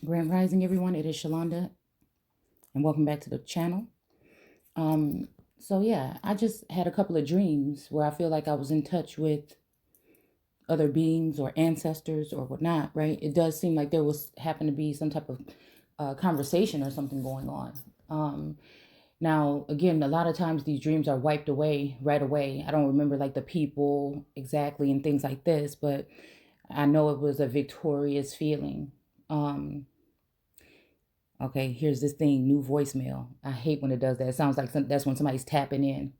Grand Rising, everyone. It is Shalonda, and welcome back to the channel. So yeah, I just had a couple of dreams where I feel like I was in touch with other beings or ancestors or whatnot, right? It does seem like there was happened to be some type of conversation or something going on. Now, again, a lot of times these dreams are wiped away right away. I don't remember like the people exactly and things like this, but I know it was a victorious feeling. Okay, here's this thing, new voicemail. I hate when it does that. It sounds like that's when somebody's tapping in.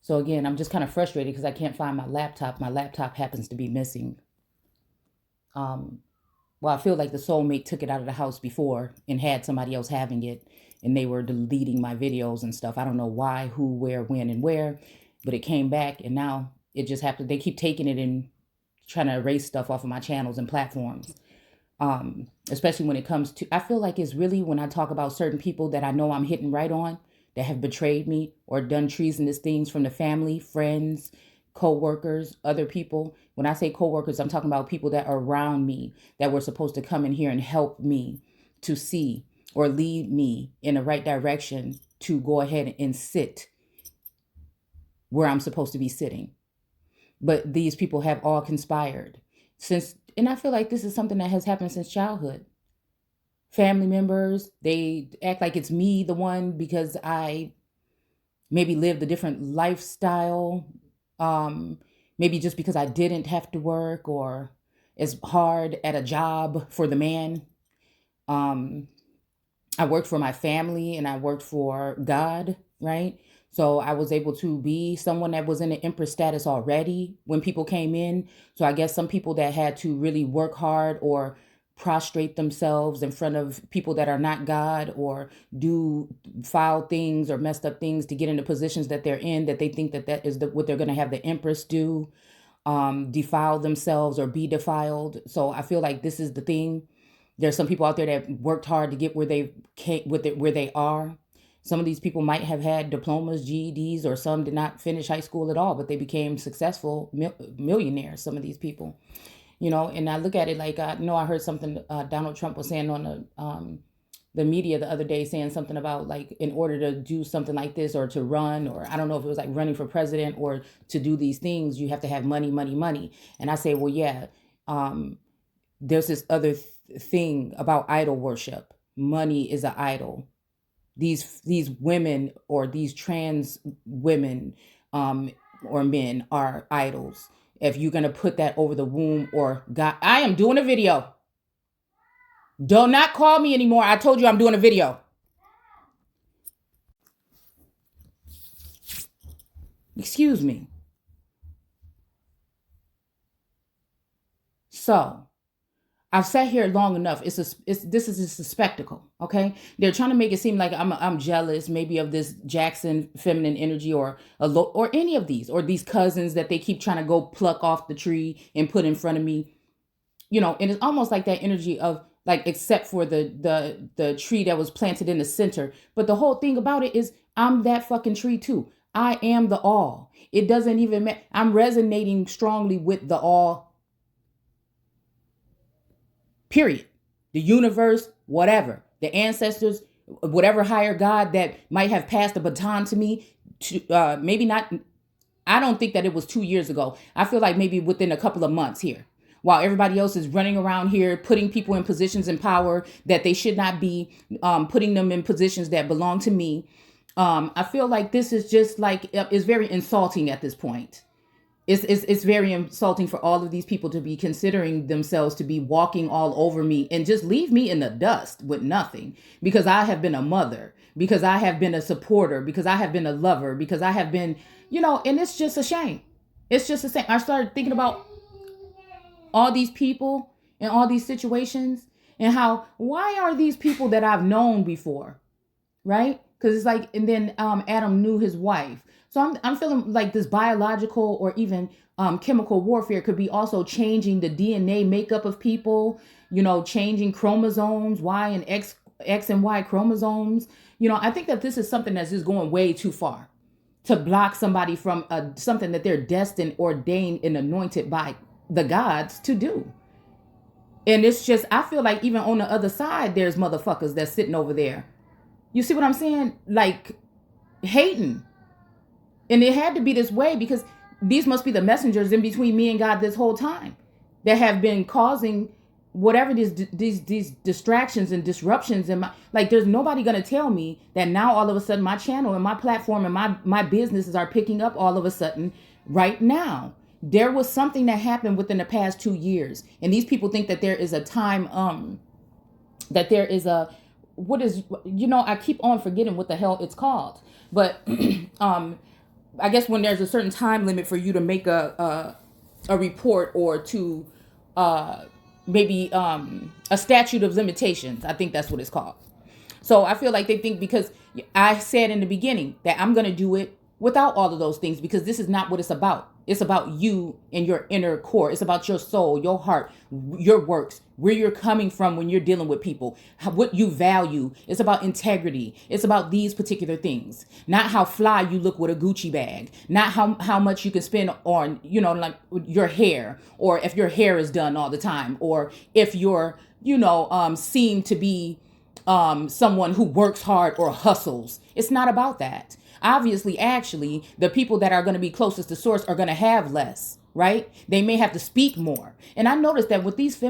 So again, I'm just kind of frustrated because I can't find my laptop. My laptop happens to be missing. Well, I feel like the soulmate took it out of the house before and had somebody else having it, and they were deleting my videos and stuff. I don't know why, who, where, when, and where, but it came back, and now it just happened. They keep taking it and trying to erase stuff off of my channels and platforms. Especially when it comes to, I feel like it's really when I talk about certain people that I know I'm hitting right on, that have betrayed me or done treasonous things from the family, friends, co-workers, other people. When I say co-workers, I'm talking about people that are around me that were supposed to come in here and help me to see or lead me in the right direction to go ahead and sit where I'm supposed to be sitting. But these people have all conspired and I feel like this is something that has happened since childhood. Family members, they act like it's me, the one, because I maybe lived a different lifestyle. Maybe just because I didn't have to work or as hard at a job for the man. I worked for my family and I worked for God, right? So I was able to be someone that was in an empress status already when people came in. So I guess some people that had to really work hard or prostrate themselves in front of people that are not God or do foul things or messed up things to get into positions that they're in, that they think that is what they're going to have the empress do, defile themselves or be defiled. So I feel like this is the thing. There's some people out there that worked hard to get where they came with it, where they are. Some of these people might have had diplomas, GEDs, or some did not finish high school at all, but they became successful millionaires, some of these people, and I look at it like, I heard something Donald Trump was saying on the media the other day, saying something about like, in order to do something like this or to run, or I don't know if it was like running for president or to do these things, you have to have money, money, money. And I say, well, yeah, there's this other thing about idol worship. Money is an idol. These women or these trans women or men are idols. If you're going to put that over the womb or God, I am doing a video. Do not call me anymore. I told you I'm doing a video. Excuse me. So I've sat here long enough. This is just a spectacle, okay? They're trying to make it seem like I'm jealous, maybe of this Jackson feminine energy or any of these, or these cousins that they keep trying to go pluck off the tree and put in front of me, And it's almost like that energy of like, except for the tree that was planted in the center. But the whole thing about it is, I'm that fucking tree too. I am the all. It doesn't even matter. I'm resonating strongly with the all. Period. The universe, whatever, the ancestors, whatever higher God that might have passed the baton to me, maybe not. I don't think that it was 2 years ago. I feel like maybe within a couple of months here, while everybody else is running around here, putting people in positions in power that they should not be, putting them in positions that belong to me. I feel like this is just like, it's very insulting at this point. It's very insulting for all of these people to be considering themselves to be walking all over me and just leave me in the dust with nothing, because I have been a mother, because I have been a supporter, because I have been a lover, because I have been, and it's just a shame. It's just a shame. I started thinking about all these people and all these situations and why are these people that I've known before, right? Because it's like, and then Adam knew his wife. So I'm feeling like this biological or even chemical warfare could be also changing the DNA makeup of people, changing chromosomes, Y and X and Y chromosomes. I think that this is something that's just going way too far to block somebody from something that they're destined, ordained, and anointed by the gods to do. And it's just, I feel like even on the other side, there's motherfuckers that's sitting over there. You see what I'm saying? Like, hating. And it had to be this way because these must be the messengers in between me and God this whole time that have been causing whatever these distractions and disruptions in my, like, there's nobody gonna tell me that now all of a sudden my channel and my platform and my businesses are picking up all of a sudden right now. There was something that happened within the past 2 years, and these people think that there is a time that there is a, what is, you know, I keep on forgetting what the hell it's called, but I guess when there's a certain time limit for you to make a report or to maybe a statute of limitations. I think that's what it's called. So I feel like they think because I said in the beginning that I'm going to do it without all of those things, because this is not what it's about. It's about you and your inner core. It's about your soul, your heart, your works, where you're coming from when you're dealing with people, what you value. It's about integrity. It's about these particular things, not how fly you look with a Gucci bag, not how much you can spend on, you know, like your hair, or if your hair is done all the time, or if you're, you know, seem to be someone who works hard or hustles. It's not about that. Obviously, actually, the people that are going to be closest to source are going to have less, right? They may have to speak more. And I noticed that with these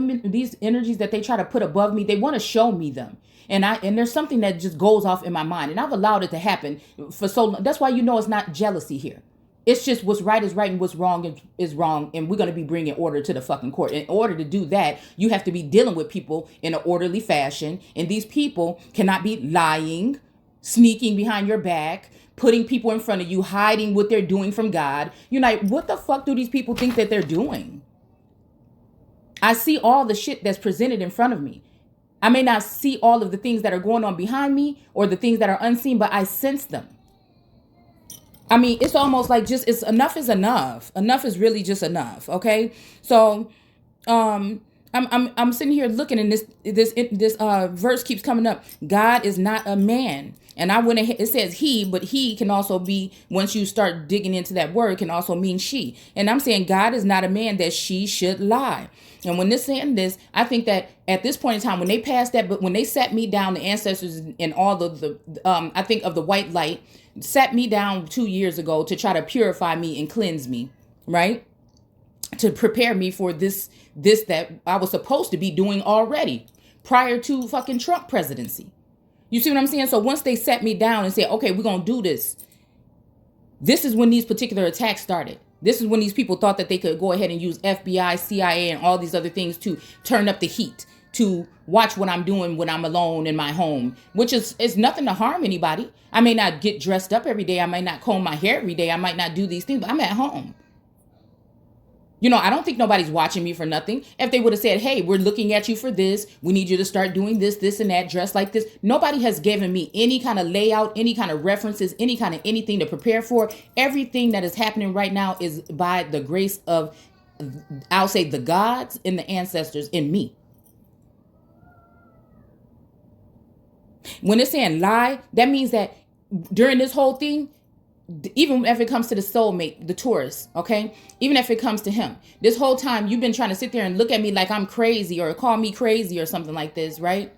energies that they try to put above me, they want to show me them. And there's something that just goes off in my mind. And I've allowed it to happen for so long. That's why you know it's not jealousy here. It's just what's right is right and what's wrong is wrong. And we're going to be bringing order to the fucking court. In order to do that, you have to be dealing with people in an orderly fashion. And these people cannot be lying, sneaking behind your back, putting people in front of you, hiding what they're doing from God. You're like, what the fuck do these people think that they're doing? I see all the shit that's presented in front of me. I may not see all of the things that are going on behind me or the things that are unseen, but I sense them. I mean, it's almost like just, it's enough is enough. Enough is really just enough. Okay. So, I'm sitting here looking, and this verse keeps coming up. God is not a man. And I went ahead, it says he, but he can also be, once you start digging into that word, can also mean she. And I'm saying God is not a man that she should lie. And when this saying this, I think that at this point in time, when they passed that, but when they sat me down, the ancestors and all of the, I think of the white light, sat me down 2 years ago to try to purify me and cleanse me, right? To prepare me for this that I was supposed to be doing already prior to fucking Trump presidency. You see what I'm saying? So once they sat me down and said, okay, we're going to do this. This is when these particular attacks started. This is when these people thought that they could go ahead and use FBI, CIA, and all these other things to turn up the heat, to watch what I'm doing when I'm alone in my home, which is nothing to harm anybody. I may not get dressed up every day. I might not comb my hair every day. I might not do these things, but I'm at home. You know, I don't think nobody's watching me for nothing. If they would have said, hey, we're looking at you for this, we need you to start doing this, this, and that, dress like this. Nobody has given me any kind of layout, any kind of references, any kind of anything to prepare for. Everything that is happening right now is by the grace of, I'll say, the gods and the ancestors in me. When it's saying lie, that means that during this whole thing, even if it comes to the soulmate, the Taurus, okay? Even if it comes to him, this whole time you've been trying to sit there and look at me like I'm crazy or call me crazy or something like this, right?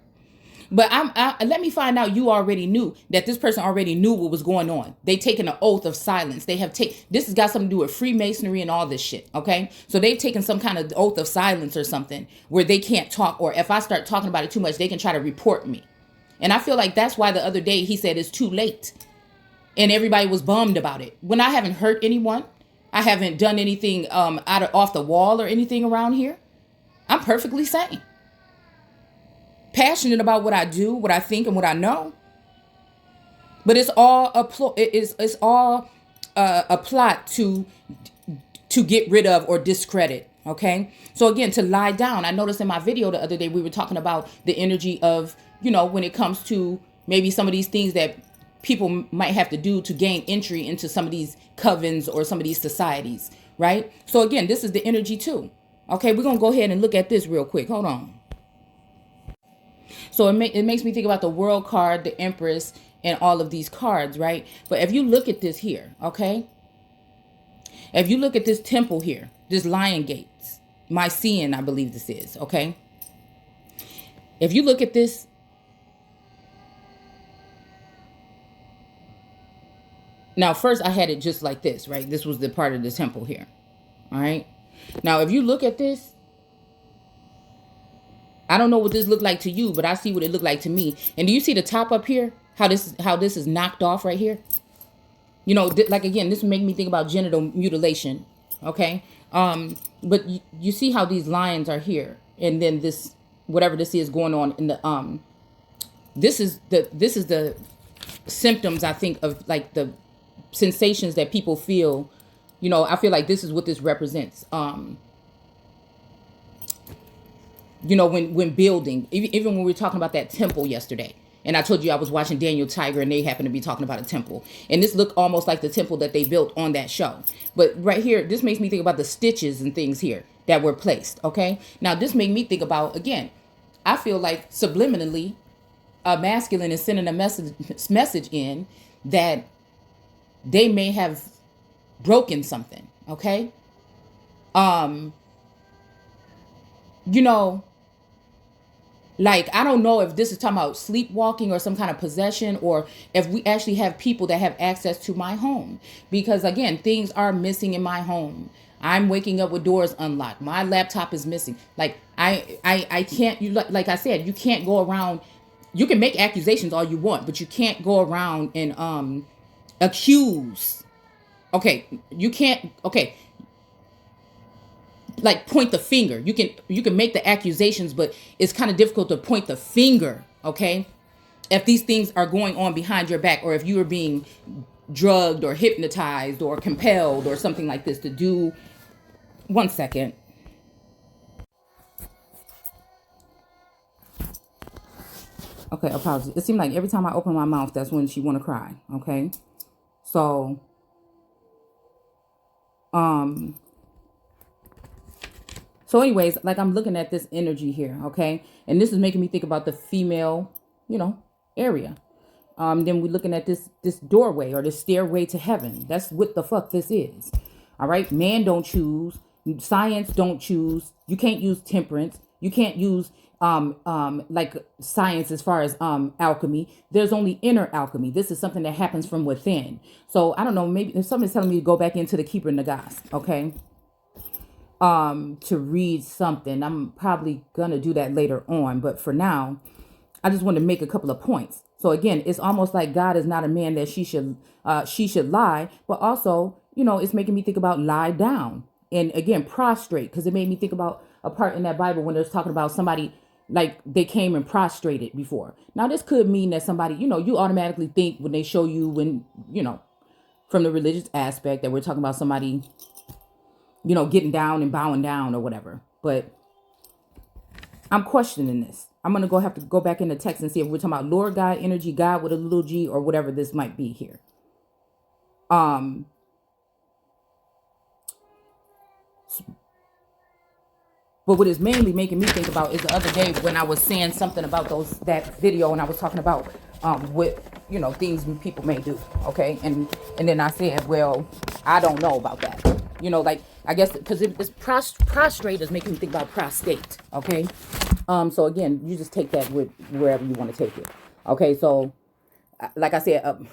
But let me find out you already knew that this person already knew what was going on. They taken an oath of silence. They have this has got something to do with Freemasonry and all this shit, okay? So they've taken some kind of oath of silence or something where they can't talk, or if I start talking about it too much, they can try to report me. And I feel like that's why the other day he said it's too late. And everybody was bummed about it. When I haven't hurt anyone, I haven't done anything off the wall or anything around here. I'm perfectly sane. Passionate about what I do, what I think, and what I know. But it's all a plot to get rid of or discredit. Okay. So again, to lie down. I noticed in my video the other day we were talking about the energy of, you know, when it comes to maybe some of these things that people might have to do to gain entry into some of these covens or some of these societies, right? So again, this is the energy too. Okay, we're gonna go ahead and look at this real quick. Hold on. So it makes me think about the World card, the Empress, and all of these cards, right? But if you look at this here, okay? If you look at this temple here, this Lion Gates, Mycenaean, I believe this is, okay? If you look at this, now first I had it just like this, right? This was the part of the temple here. All right. Now, if you look at this, I don't know what this looked like to you, but I see what it looked like to me. And do you see the top up here? How this is knocked off right here? You know, like again, this make me think about genital mutilation. Okay. But you see how these lines are here, and then this, whatever this is going on in the this is the symptoms, I think, of like the sensations that people feel. You know, I feel like this is what this represents. You know, when building, even when we were talking about that temple yesterday, and I told you I was watching Daniel Tiger, and they happened to be talking about a temple, and this looked almost like the temple that they built on that show. But right here, this makes me think about the stitches and things here that were placed. Okay, now this made me think about, again, I feel like subliminally, a masculine is sending a message in that they may have broken something. Okay, you know, like, I don't know if this is talking about sleepwalking or some kind of possession, or if we actually have people that have access to my home. Because again, things are missing in my home. I'm waking up with doors unlocked. My laptop is missing. Like, I can't, like I said, you can't go around, you can make accusations all you want, but you can't go around and accuse. Okay, you can't, okay, like point the finger. You can make the accusations, but it's kind of difficult to point the finger, okay? If these things are going on behind your back, or if you are being drugged or hypnotized or compelled or something like this to do. One second. Okay, apologies. It seemed like every time I open my mouth, that's when she want to cry, okay? So, So anyways, like, I'm looking at this energy here, okay? And this is making me think about the female, you know, area. Then we're looking at this doorway, or this stairway to heaven. That's what the fuck this is. All right? Man don't choose. Science don't choose. You can't use temperance. You can't use like science as far as alchemy. There's only inner alchemy. This is something that happens from within. So I don't know, maybe if somebody's telling me to go back into the 𝑘īpr-Nagast, okay? To read something. I'm probably gonna do that later on, but for now, I just want to make a couple of points. So again, it's almost like God is not a man that she should lie, but also, you know, it's making me think about lie down, and again, prostrate, because it made me think about a part in that Bible when there's talking about somebody like they came and prostrated before. Now this could mean that somebody, you know, you automatically think when they show you, when, you know, from the religious aspect, that we're talking about somebody, you know, getting down and bowing down or whatever. But I'm questioning this. I'm going to have to go back in the text and see if we're talking about Lord God, energy, God with a little g, or whatever this might be here. But what is mainly making me think about is the other day when I was saying something about that video, and I was talking about what, you know, things people may do, okay? And then I said, well, I don't know about that. You know, like, I guess because it's prostrate is making me think about prostate, okay? So again, you just take that with wherever you want to take it, okay? So, like I said,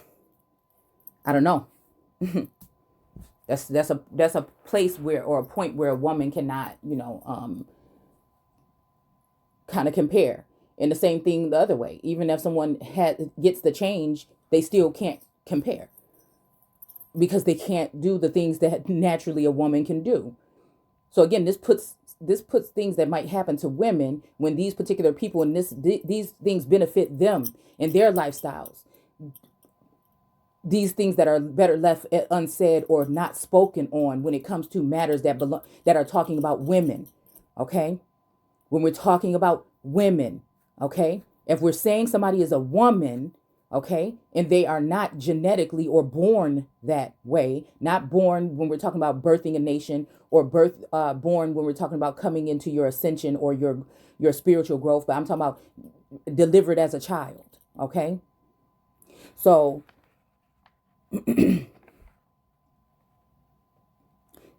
I don't know. That's a place where, or a point where a woman cannot, you know, kind of compare. And the same thing the other way. Even if someone gets the change, they still can't compare, because they can't do the things that naturally a woman can do. So again, this puts things that might happen to women when these particular people and these things benefit them and their lifestyles. These things that are better left unsaid or not spoken on when it comes to matters that are talking about women, okay? When we're talking about women, okay? If we're saying somebody is a woman, okay, and they are not genetically or born that way, not born when we're talking about birthing a nation, or born when we're talking about coming into your ascension or your spiritual growth, but I'm talking about delivered as a child, okay? So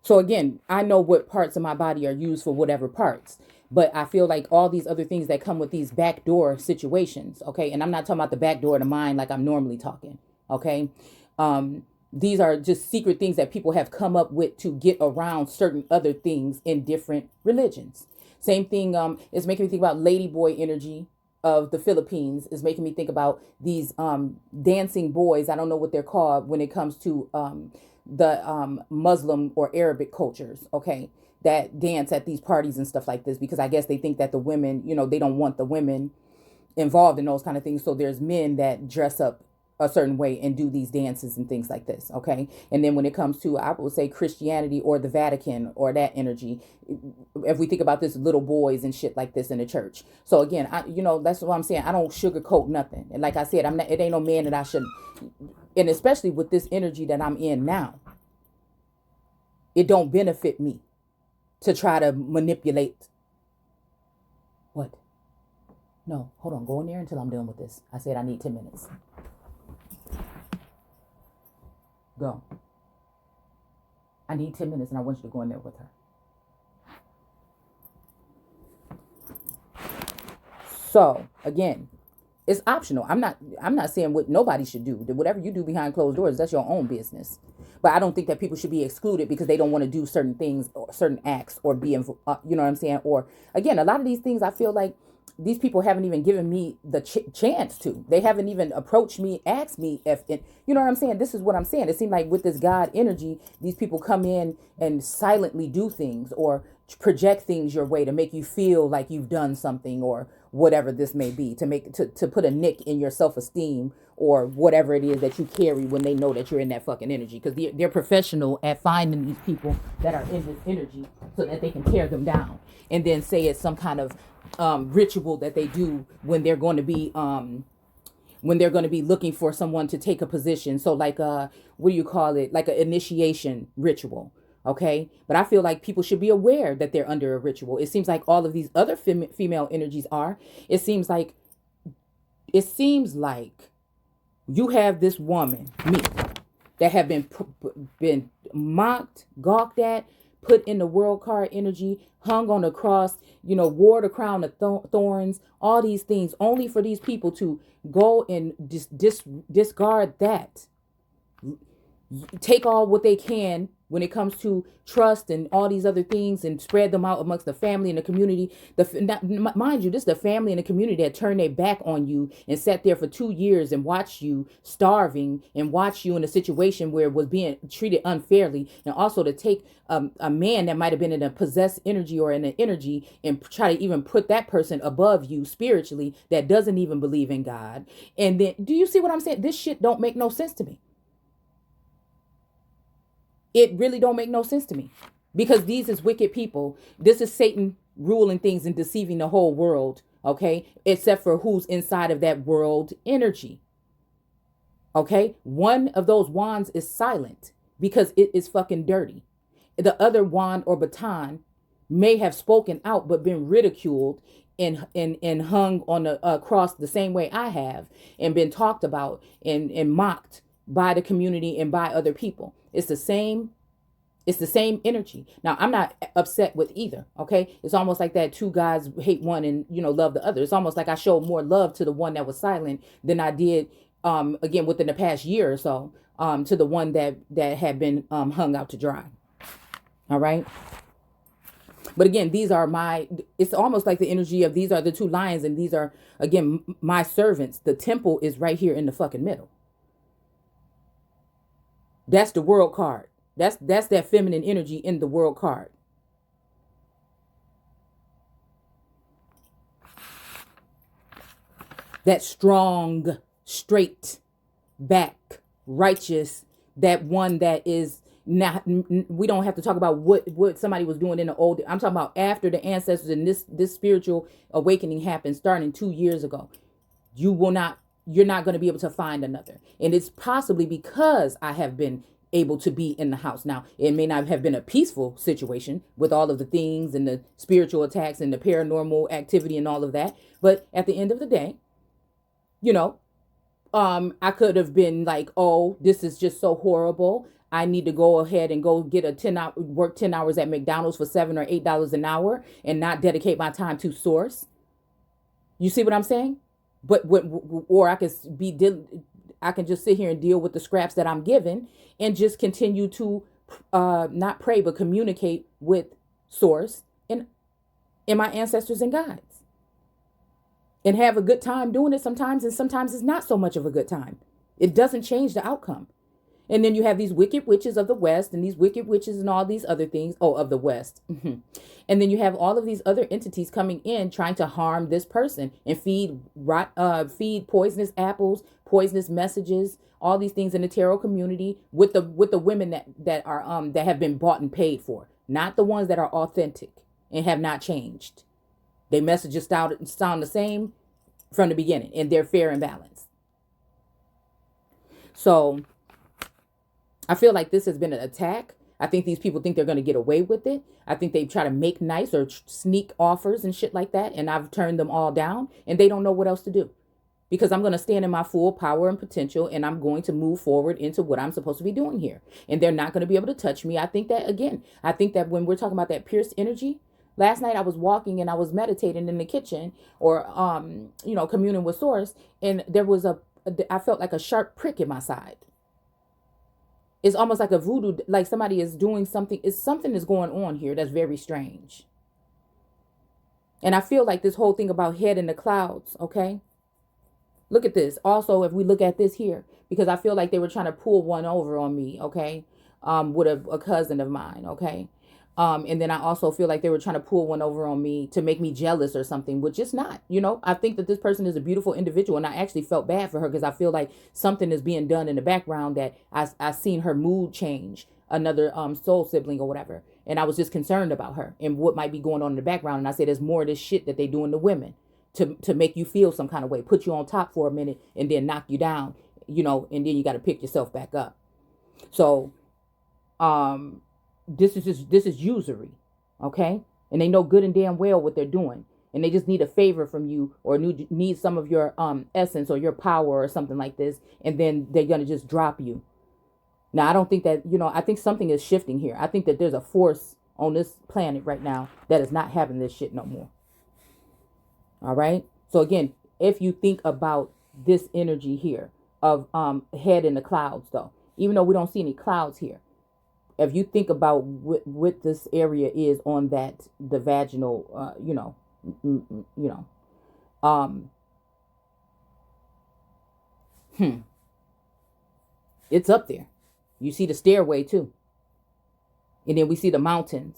again, I know what parts of my body are used for whatever parts. But I feel like all these other things that come with these backdoor situations, okay, and I'm not talking about the back door to mine like I'm normally talking, okay. These are just secret things that people have come up with to get around certain other things in different religions. Same thing is making me think about ladyboy energy of the Philippines, is making me think about these dancing boys. I don't know what they're called when it comes to the Muslim or Arabic cultures, okay, that dance at these parties and stuff like this, because I guess they think that the women, they don't want the women involved in those kind of things. So there's men that dress up a certain way and do these dances and things like this, okay. And then when it comes to, I would say, Christianity or the Vatican or that energy, if we think about this, little boys and shit like this in the church. So again, that's what I'm saying. I don't sugarcoat nothing, and like I said, it ain't no man that I should, and especially with this energy that I'm in now, it don't benefit me to try to manipulate. What? No, hold on, go in there until I'm done with this. I said I need 10 minutes. Go. I need 10 minutes and I want you to go in there with her. So again, it's optional. I'm not saying what nobody should do. Whatever you do behind closed doors, that's your own business. But I don't think that people should be excluded because they don't want to do certain things or certain acts or be, you know what I'm saying? Or again, a lot of these things, I feel like these people haven't even given me the chance to. They haven't even approached me, asked me if it, you know what I'm saying? This is what I'm saying. It seemed like with this God energy, these people come in and silently do things or project things your way to make you feel like you've done something or whatever this may be, to put a nick in your self-esteem or whatever it is that you carry when they know that you're in that fucking energy, because they're professional at finding these people that are in this energy so that they can tear them down and then say it's some kind of ritual that they do when they're going to be looking for someone to take a position. So like what do you call it, like an initiation ritual. Okay, but I feel like people should be aware that they're under a ritual. It seems like all of these other female energies are. It seems like you have this woman, me, that have been mocked, gawked at, put in the world card energy, hung on the cross, wore the crown of thorns, all these things, only for these people to go and discard that. Take all what they can when it comes to trust and all these other things and spread them out amongst the family and the community. Mind you, this is the family and the community that turned their back on you and sat there for 2 years and watched you starving and watched you in a situation where it was being treated unfairly. And also to take a man that might have been in a possessed energy or in an energy and try to even put that person above you spiritually that doesn't even believe in God. And then, do you see what I'm saying? This shit don't make no sense to me. It really don't make no sense to me, because these is wicked people. This is Satan ruling things and deceiving the whole world, okay? Except for who's inside of that world energy, okay? One of those wands is silent because it is fucking dirty. The other wand or baton may have spoken out but been ridiculed and hung on the cross the same way I have, and been talked about and mocked by the community and by other people. It's the same energy. Now, I'm not upset with either, okay? It's almost like that two guys hate one and, love the other. It's almost like I showed more love to the one that was silent than I did, again, within the past year or so, to the one that had been hung out to dry. All right? But again, it's almost like the energy of these are the two lions, and these are, again, my servants. The temple is right here in the fucking middle. That's the world card. That's that feminine energy in the world card. That strong, straight back, righteous, that one that is not, we don't have to talk about what somebody was doing in the old. I'm talking about after the ancestors and this spiritual awakening happened starting 2 years ago. You're not going to be able to find another. And it's possibly because I have been able to be in the house. Now, it may not have been a peaceful situation with all of the things and the spiritual attacks and the paranormal activity and all of that. But at the end of the day, I could have been like, oh, this is just so horrible. I need to go ahead and go get a 10 hour, work 10 hours at McDonald's for $7 or $8 an hour and not dedicate my time to source. You see what I'm saying? But or I can just sit here and deal with the scraps that I'm given and just continue to not pray, but communicate with source and my ancestors and guides, and have a good time doing it sometimes. And sometimes it's not so much of a good time. It doesn't change the outcome. And then you have these wicked witches of the West and these wicked witches and all these other things. Oh, of the West. And then you have all of these other entities coming in trying to harm this person and feed poisonous apples, poisonous messages, all these things in the tarot community with the women that have been bought and paid for, not the ones that are authentic and have not changed. Their messages sound the same from the beginning, and they're fair and balanced. So I feel like this has been an attack. I think these people think they're going to get away with it. I think they try to make nice or sneak offers and shit like that. And I've turned them all down, and they don't know what else to do, because I'm going to stand in my full power and potential, and I'm going to move forward into what I'm supposed to be doing here. And they're not going to be able to touch me. I think that when we're talking about that pierced energy, last night I was walking and I was meditating in the kitchen or, communing with source. And I felt like a sharp prick in my side. It's almost like a voodoo, like somebody is doing something. Something is going on here that's very strange. And I feel like this whole thing about head in the clouds, okay? Look at this. Also, if we look at this here, because I feel like they were trying to pull one over on me, okay? With a cousin of mine, okay? And then I also feel like they were trying to pull one over on me to make me jealous or something, which is not, I think that this person is a beautiful individual, and I actually felt bad for her because I feel like something is being done in the background that I seen her mood change, another soul sibling or whatever. And I was just concerned about her and what might be going on in the background. And I said, there's more of this shit that they doing to women to make you feel some kind of way, put you on top for a minute and then knock you down, and then you got to pick yourself back up. So, this is usury, okay? And they know good and damn well what they're doing, and they just need a favor from you or need some of your essence or your power or something like this, and then they're gonna just drop you. Now, I don't think that, I think something is shifting here. I think that there's a force on this planet right now that is not having this shit no more. All right? So again, if you think about this energy here of head in the clouds, though, even though we don't see any clouds here, if you think about what this area is on the vaginal, it's up there. You see the stairway too. And then we see the mountains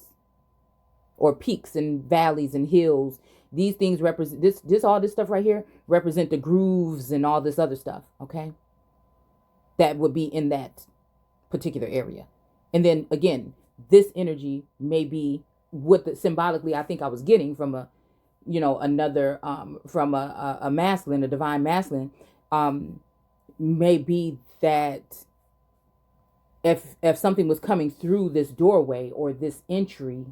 or peaks and valleys and hills. These things represent all this stuff right here represent the grooves and all this other stuff. Okay. That would be in that particular area. And then again, this energy may be symbolically I think I was getting from a masculine, a divine masculine, may be that if something was coming through this doorway or this entry,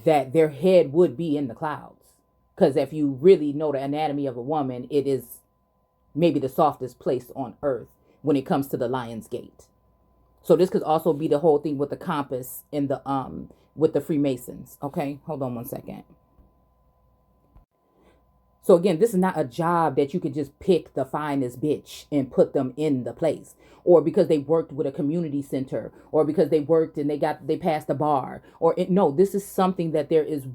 that their head would be in the clouds. Because if you really know the anatomy of a woman, it is maybe the softest place on earth when it comes to the lion's gate. So this could also be the whole thing with the compass and with the Freemasons. Okay, hold on one second. So again, this is not a job that you could just pick the finest bitch and put them in the place, or because they worked with a community center, or because they worked and they passed the bar, no, this is something that there is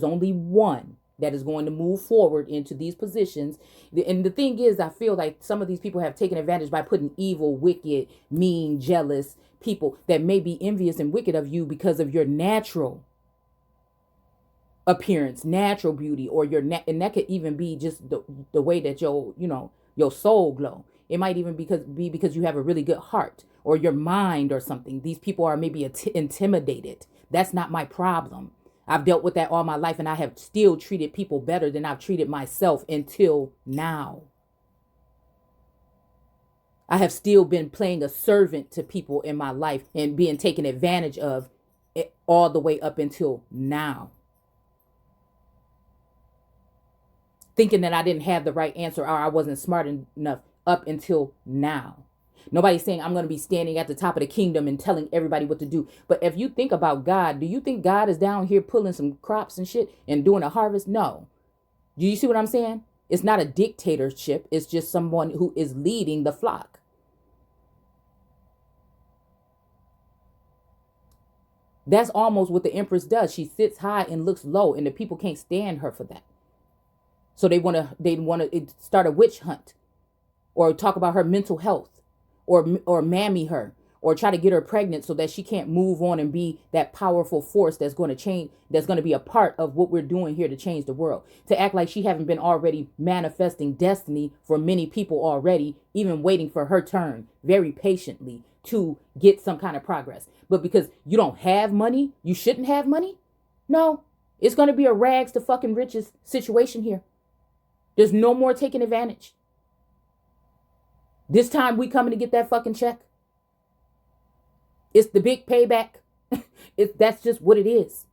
only one that is going to move forward into these positions. And the thing is, I feel like some of these people have taken advantage by putting evil, wicked, mean, jealous people that may be envious and wicked of you because of your natural appearance, natural beauty, or and that could even be just the way that your soul glow. It might even be because you have a really good heart or your mind or something. These people are maybe intimidated. That's not my problem. I've dealt with that all my life, and I have still treated people better than I've treated myself until now. I have still been playing a servant to people in my life and being taken advantage of all the way up until now. Thinking that I didn't have the right answer or I wasn't smart enough up until now. Nobody's saying I'm going to be standing at the top of the kingdom and telling everybody what to do. But if you think about God, do you think God is down here pulling some crops and shit and doing a harvest? No. Do you see what I'm saying? It's not a dictatorship. It's just someone who is leading the flock. That's almost what the Empress does. She sits high and looks low, and the people can't stand her for that. So they want to start a witch hunt, or talk about her mental health, or mammy her, or try to get her pregnant so that she can't move on and be that powerful force that's going to change, that's going to be a part of what we're doing here to change the world. To act like she haven't been already manifesting destiny for many people already, even waiting for her turn very patiently to get some kind of progress. But because you don't have money, you shouldn't have money? No, it's going to be a rags to fucking riches situation here. There's no more taking advantage. This time we coming to get that fucking check. It's the big payback. That's just what it is.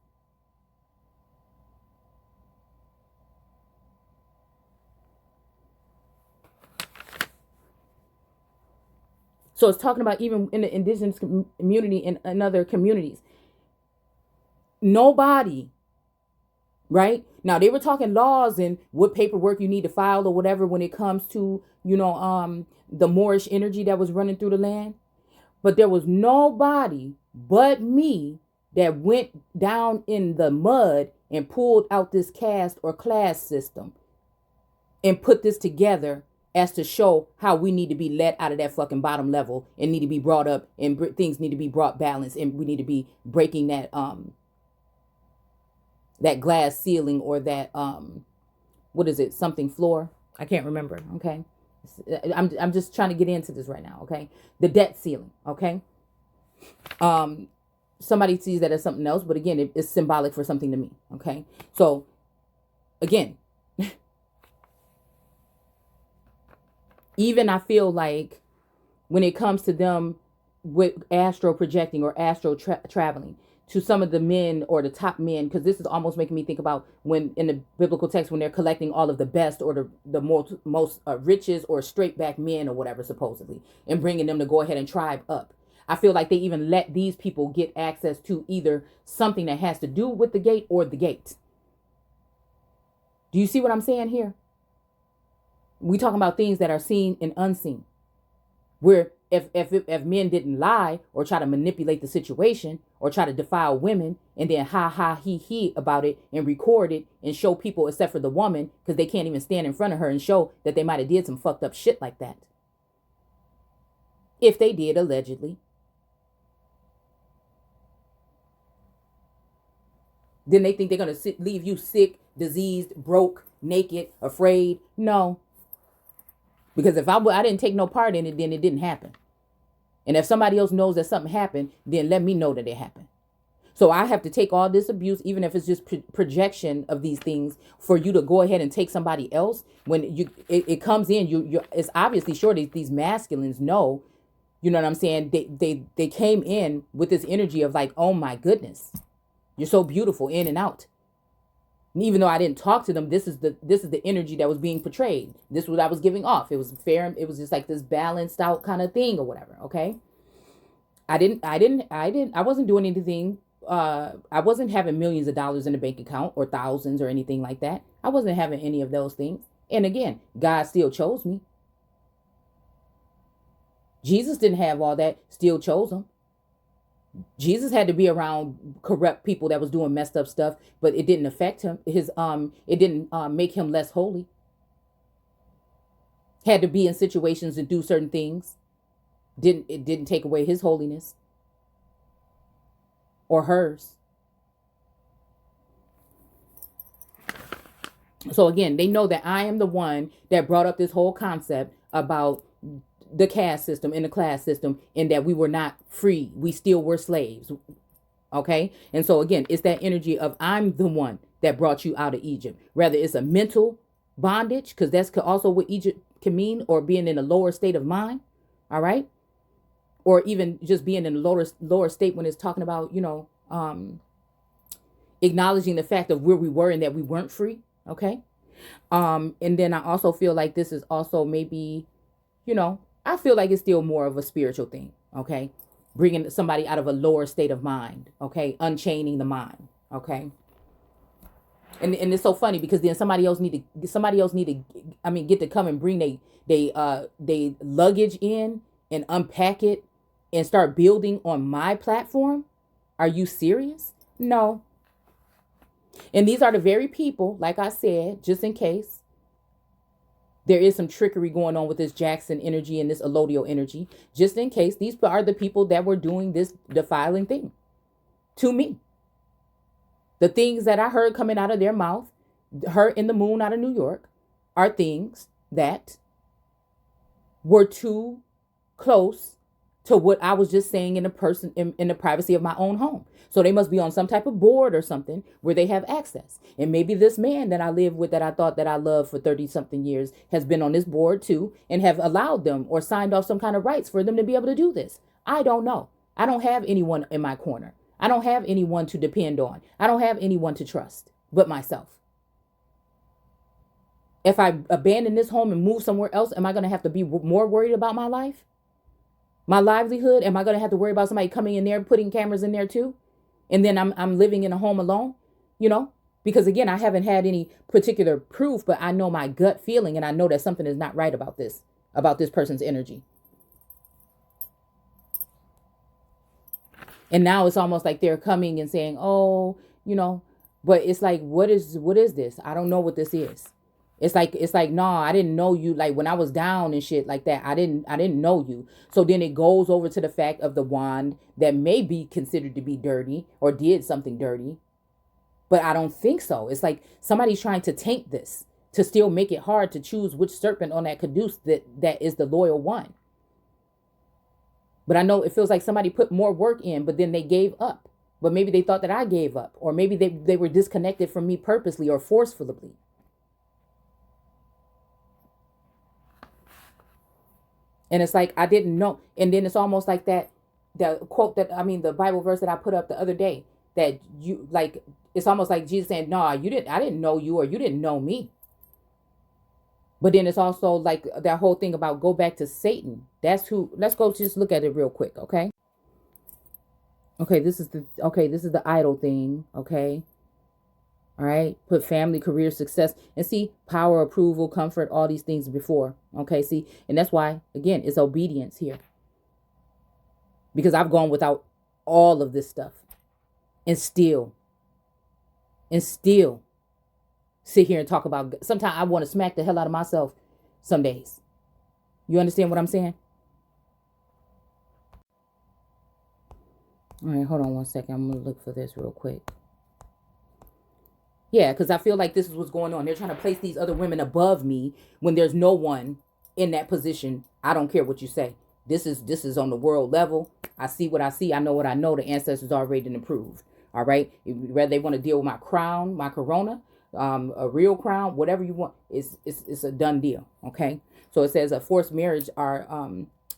So it's talking about even in the indigenous community and other communities. Nobody, right? Now they were talking laws and what paperwork you need to file or whatever when it comes to, the Moorish energy that was running through the land. But there was nobody but me that went down in the mud and pulled out this caste or class system and put this together as to show how we need to be let out of that fucking bottom level and need to be brought up, and things need to be brought balanced, and we need to be breaking that that glass ceiling, or that what is it, something floor, I can't remember. Okay, I'm just trying to get into this right now. Okay, the debt ceiling. Okay, somebody sees that as something else, but again, it's symbolic for something to me. Okay, so again, even I feel like when it comes to them with astro projecting or astro traveling, to some of the men or the top men, because this is almost making me think about when in the biblical text, when they're collecting all of the best or the most richest or straight back men or whatever, supposedly, and bringing them to go ahead and tribe up. I feel like they even let these people get access to either something that has to do with the gate or the gate. Do you see what I'm saying here? We talking about things that are seen and unseen. Where if men didn't lie or try to manipulate the situation or try to defile women and then he about it and record it and show people, except for the woman, because they can't even stand in front of her and show that they might have did some fucked up shit like that. If they did, allegedly. Then they think they're going to leave you sick, diseased, broke, naked, afraid. No. Because if I didn't take no part in it, then it didn't happen. And if somebody else knows that something happened, then let me know that it happened. So I have to take all this abuse, even if it's just projection of these things, for you to go ahead and take somebody else. When it comes in, it's obviously sure that these masculines know, you know what I'm saying? They came in with this energy of like, oh my goodness, you're so beautiful in and out. And even though I didn't talk to them, this is the energy that was being portrayed. This is what I was giving off. It was fair. It was just like this balanced out kind of thing or whatever. Okay. I wasn't doing anything. I wasn't having millions of dollars in the bank account or thousands or anything like that. I wasn't having any of those things. And again, God still chose me. Jesus didn't have all that, still chose him. Jesus had to be around corrupt people that was doing messed up stuff, but it didn't affect him. It didn't make him less holy. Had to be in situations and do certain things. It didn't take away his holiness or hers. So again, they know that I am the one that brought up this whole concept about the caste system and the class system, and that we were not free. We still were slaves. Okay. And so again, it's that energy of I'm the one that brought you out of Egypt. Rather it's a mental bondage, because that's also what Egypt can mean, or being in a lower state of mind. All right. Or even just being in a lower state when it's talking about, acknowledging the fact of where we were and that we weren't free. Okay. And then I also feel like this is also maybe, I feel like it's still more of a spiritual thing. Okay. Bringing somebody out of a lower state of mind. Okay. Unchaining the mind. Okay. And it's so funny because then somebody else need to, I mean, get to come and bring they luggage in and unpack it and start building on my platform. Are you serious? No. And these are the very people, like I said, just in case there is some trickery going on with this Jackson energy and this allodial energy, just in case these are the people that were doing this defiling thing to me. The things that I heard coming out of their mouth, her in the moon out of New York, are things that were too close to what I was just saying in the privacy of my own home. So they must be on some type of board or something where they have access. And maybe this man that I live with, that I thought that I loved for 30 something years, has been on this board too, and have allowed them or signed off some kind of rights for them to be able to do this. I don't know. I don't have anyone in my corner. I don't have anyone to depend on. I don't have anyone to trust but myself. If I abandon this home and move somewhere else, am I going to have to be more worried about my life? My livelihood? Am I going to have to worry about somebody coming in there, putting cameras in there too? And then I'm living in a home alone, you know? Because again, I haven't had any particular proof, but I know my gut feeling, and I know that something is not right about this person's energy. And now it's almost like they're coming and saying, oh, you know, but it's like, what is this? I don't know what this is. It's like, no, I didn't know you. Like when I was down and shit like that, I didn't know you. So then it goes over to the fact of the wand that may be considered to be dirty or did something dirty. But I don't think so. It's like somebody's trying to taint this to still make it hard to choose which serpent on that caduce that is the loyal one. But I know it feels like somebody put more work in, but then they gave up. But maybe they thought that I gave up, or maybe they were disconnected from me purposely or forcefully. And it's like, I didn't know. And then it's almost like the quote the Bible verse that I put up the other day, that you like, it's almost like Jesus saying, no, I didn't know you, or you didn't know me. But then it's also like that whole thing about go back to Satan. That's who, let's go just look at it real quick. Okay. Okay. This is the idol thing. Okay. All right. Put family, career, success, and see power, approval, comfort, all these things before. Okay. See, and that's why, again, it's obedience here, because I've gone without all of this stuff and still sit here and talk about, sometimes I want to smack the hell out of myself some days. You understand what I'm saying? All right, hold on one second. I'm going to look for this real quick. Yeah, because I feel like this is what's going on. They're trying to place these other women above me when there's no one in that position. I don't care what you say. This is on the world level. I see what I see. I know what I know. The ancestors already approved. All right. Whether they want to deal with my crown, my corona, a real crown, whatever you want, it's a done deal. Okay. So it says a forced marriage are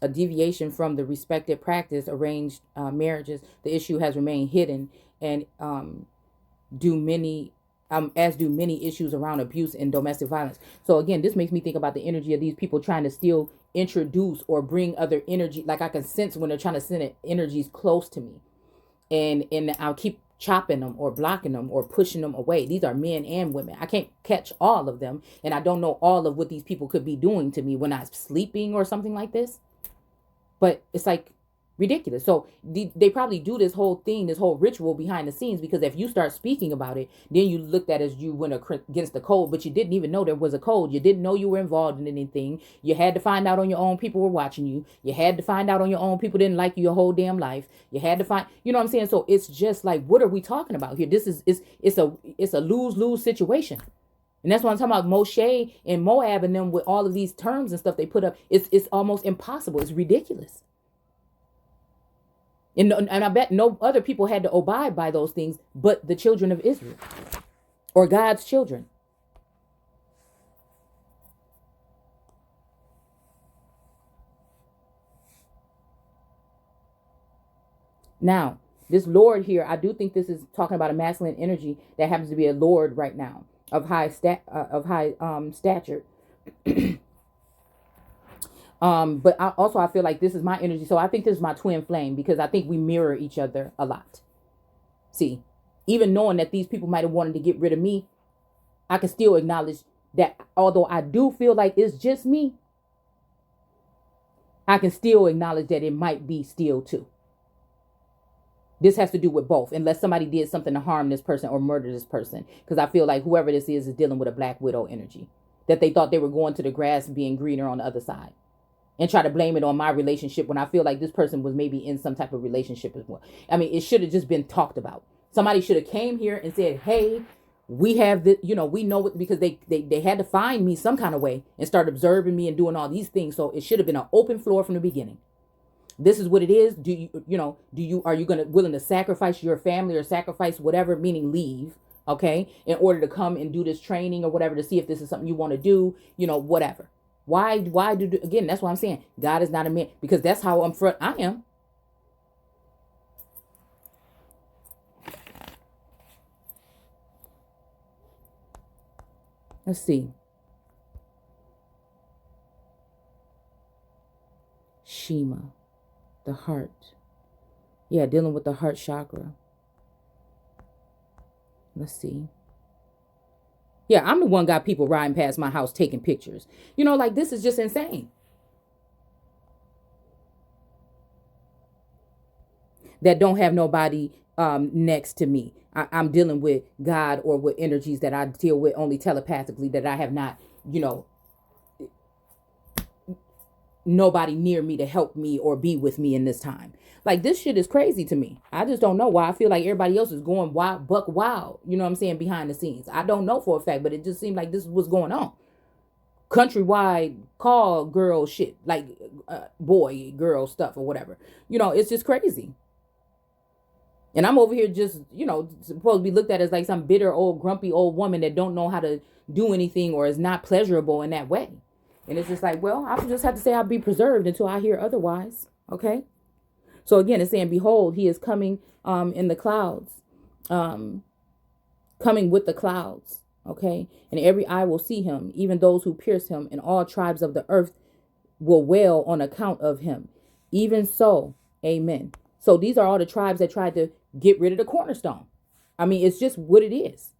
a deviation from the respected practice. Arranged marriages, the issue has remained hidden, and do many issues around abuse and domestic violence. So again, this makes me think about the energy of these people trying to still introduce or bring other energy. Like I can sense when they're trying to send energies close to me, and I'll keep chopping them or blocking them or pushing them away. These are men and women. I can't catch all of them, and I don't know all of what these people could be doing to me when I'm sleeping or something like this. But it's like ridiculous. So they probably do this whole thing, this whole ritual behind the scenes, because if you start speaking about it, then you looked at as you went against the code, but you didn't even know there was a code. You didn't know you were involved in anything. You had to find out on your own. People were watching you. You had to find out on your own. People didn't like you your whole damn life. You had to find, you know what I'm saying? So it's just like, what are we talking about here? This is, it's a lose-lose situation. And that's what I'm talking about. Moshe and Moab and them with all of these terms and stuff they put up. It's almost impossible. It's ridiculous. And I bet no other people had to abide by those things but the children of Israel, or God's children. Now, this Lord here, I do think this is talking about a masculine energy that happens to be a Lord right now of high stature. But I feel like this is my energy. So I think this is my twin flame, because I think we mirror each other a lot. See, even knowing that these people might have wanted to get rid of me, I can still acknowledge that although I do feel like it's just me, I can still acknowledge that it might be still too. This has to do with both, unless somebody did something to harm this person or murder this person. Because I feel like whoever this is dealing with a Black Widow energy, that they thought they were going to the grass being greener on the other side, and try to blame it on my relationship when I feel like this person was maybe in some type of relationship as well. I mean, it should have just been talked about. Somebody should have came here and said, hey, we have this, we know it, because they had to find me some kind of way and start observing me and doing all these things. So it should have been an open floor from the beginning. This is what it is. Are you willing to sacrifice your family or sacrifice whatever, meaning leave, okay, in order to come and do this training or whatever, to see if this is something you want to do, whatever. Again, that's what I'm saying. God is not a man, because that's how upfront I am. Let's see. Shima, the heart. Yeah, dealing with the heart chakra. Let's see. Yeah, I'm the one got people riding past my house taking pictures. Like, this is just insane. That don't have nobody next to me. I'm dealing with God or with energies that I deal with only telepathically, that I have not, nobody near me to help me or be with me in this time. Like, this shit is crazy to me. I just don't know why I feel like everybody else is going wild, buck wild, you know what I'm saying, behind the scenes. I don't know for a fact, but it just seemed like this is what's going on. Countrywide call girl shit, like boy, girl stuff or whatever. It's just crazy. And I'm over here just, supposed to be looked at as like some bitter, old, grumpy old woman that don't know how to do anything or is not pleasurable in that way. And it's just like, well, I just have to say I'll be preserved until I hear otherwise. Okay. So again, it's saying, behold, he is coming in the clouds, coming with the clouds. Okay. And every eye will see him, even those who pierce him, and all tribes of the earth will wail on account of him. Even so, amen. So these are all the tribes that tried to get rid of the cornerstone. I mean, it's just what it is.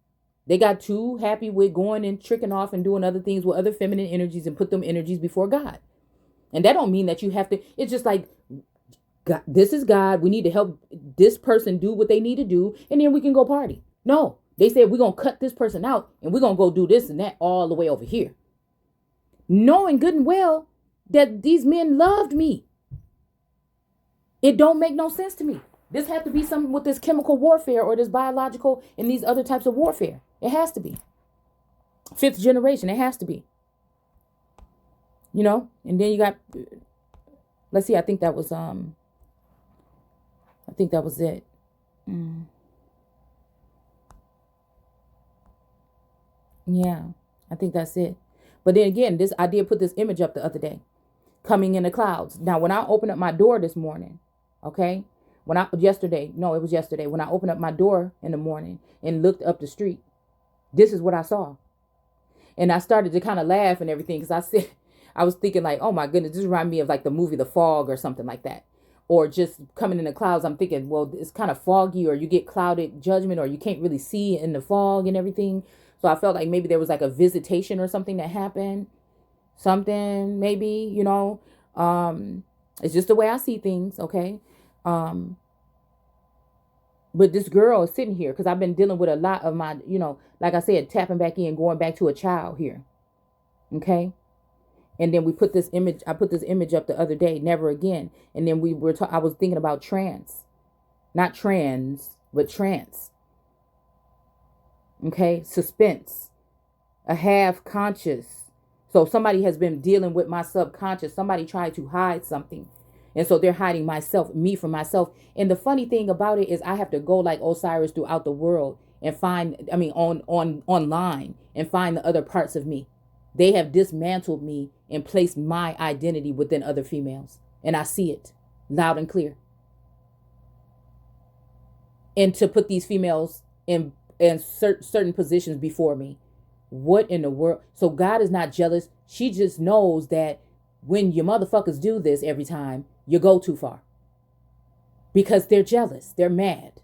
They got too happy with going and tricking off and doing other things with other feminine energies and put them energies before God. And that don't mean that you have to. It's just like, God, this is God. We need to help this person do what they need to do, and then we can go party. No, they said we're going to cut this person out and we're going to go do this and that all the way over here. Knowing good and well that these men loved me. It don't make no sense to me. This has to be something with this chemical warfare or this biological and these other types of warfare. It has to be. 5th generation, it has to be. And then you got, let's see, I think that was it. Yeah, I think that's it. But then again, I did put this image up the other day, coming in the clouds. Now, when I opened up my door this morning, okay, when I opened up my door in the morning and looked up the street, this is what I saw. And I started to kind of laugh and everything, because I was thinking like, oh my goodness, this reminds me of like the movie The Fog or something like that. Or just coming in the clouds, I'm thinking, well, it's kind of foggy, or you get clouded judgment, or you can't really see in the fog and everything. So I felt like maybe there was like a visitation or something that happened. Something, maybe, it's just the way I see things, okay? But this girl is sitting here because I've been dealing with a lot of my, like I said, tapping back in, going back to a child here. Okay. And then I put this image up the other day, never again. And then I was thinking about trance, not trans, but trance. Okay. Suspense, a half conscious. So somebody has been dealing with my subconscious. Somebody tried to hide something. And so they're hiding me from myself. And the funny thing about it is I have to go like Osiris throughout the world and online and find the other parts of me. They have dismantled me and placed my identity within other females. And I see it loud and clear. And to put these females in certain positions before me. What in the world? So God is not jealous. She just knows that when your motherfuckers do this every time, you go too far. Because they're jealous, they're mad,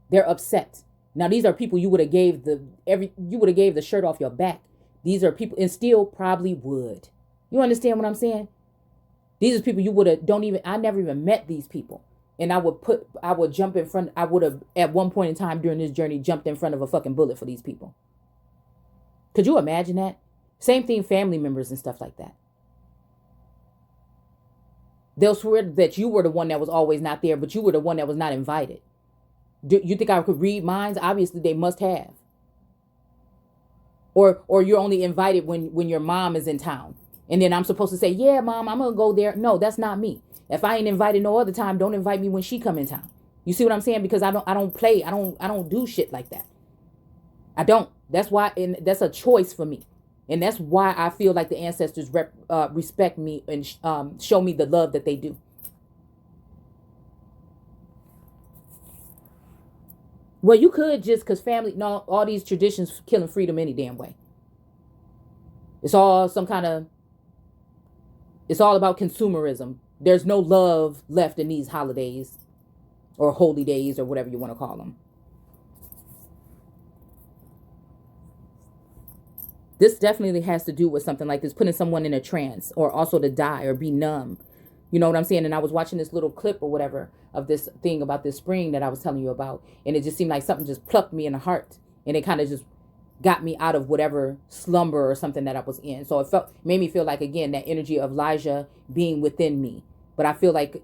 they're upset. Now these are people you would have gave the shirt off your back. These are people, and still probably would. You understand what I'm saying? These are people you would have I never even met these people. And I would jump in front. I would have at one point in time during this journey jumped in front of a fucking bullet for these people. Could you imagine that? Same thing, family members and stuff like that. They'll swear that you were the one that was always not there, but you were the one that was not invited. Do you think I could read minds? Obviously, they must have. Or you're only invited when your mom is in town. And then I'm supposed to say, yeah, mom, I'm going to go there. No, that's not me. If I ain't invited no other time, don't invite me when she come in town. You see what I'm saying? Because I don't play. I don't do shit like that. I don't. That's why, and that's a choice for me. And that's why I feel like the ancestors respect me and show me the love that they do. Well, you could just, because family, no, all these traditions killing freedom any damn way. It's all it's all about consumerism. There's no love left in these holidays or holy days or whatever you want to call them. This definitely has to do with something like this, putting someone in a trance, or also to die or be numb. You know what I'm saying? And I was watching this little clip or whatever of this thing about this spring that I was telling you about. And it just seemed like something just plucked me in the heart. And it kind of just got me out of whatever slumber or something that I was in. So it made me feel like, again, that energy of Elijah being within me. But I feel like,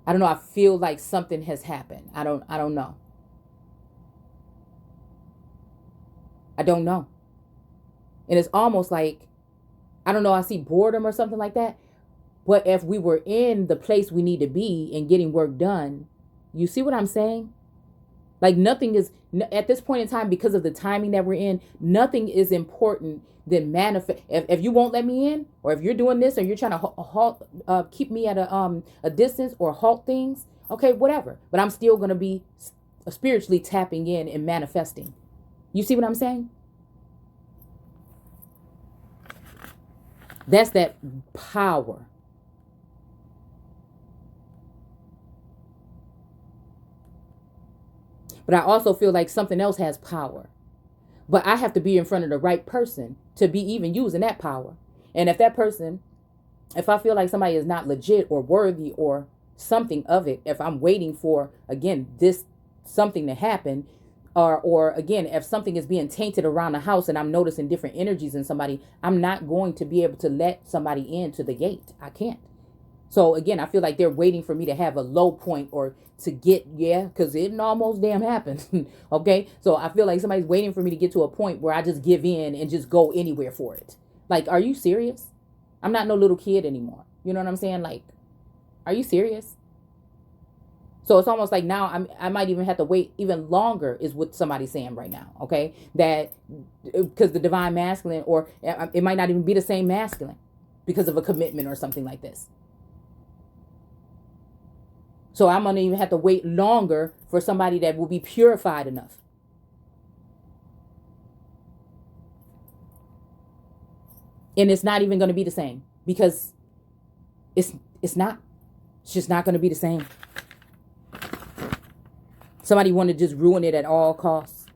I don't know. I feel like something has happened. I don't know. I don't know. And it's almost like, I don't know, I see boredom or something like that. But if we were in the place we need to be and getting work done, you see what I'm saying? Like nothing is, at this point in time, because of the timing that we're in, nothing is important than manifest. If you won't let me in, or if you're doing this, or you're trying to keep me at a distance or halt things, okay, whatever. But I'm still going to be spiritually tapping in and manifesting. You see what I'm saying? That's that power. But I also feel like something else has power. But I have to be in front of the right person to be even using that power. And if I feel like somebody is not legit or worthy or something of it, if I'm waiting for, again, this something to happen, or again, if something is being tainted around the house and I'm noticing different energies in somebody, I'm not going to be able to let somebody into the gate. I can't. So again, I feel like they're waiting for me to have a low point or to get, because it almost damn happened. Okay. So I feel like somebody's waiting for me to get to a point where I just give in and just go anywhere for it. Like, are you serious? I'm not no little kid anymore. You know what I'm saying? Like, are you serious? So it's almost like now I might even have to wait even longer is what somebody's saying right now. Okay. That because the divine masculine, or it might not even be the same masculine because of a commitment or something like this. So I'm going to even have to wait longer for somebody that will be purified enough. And it's not even going to be the same because it's not. It's just not going to be the same. Somebody want to just ruin it at all costs.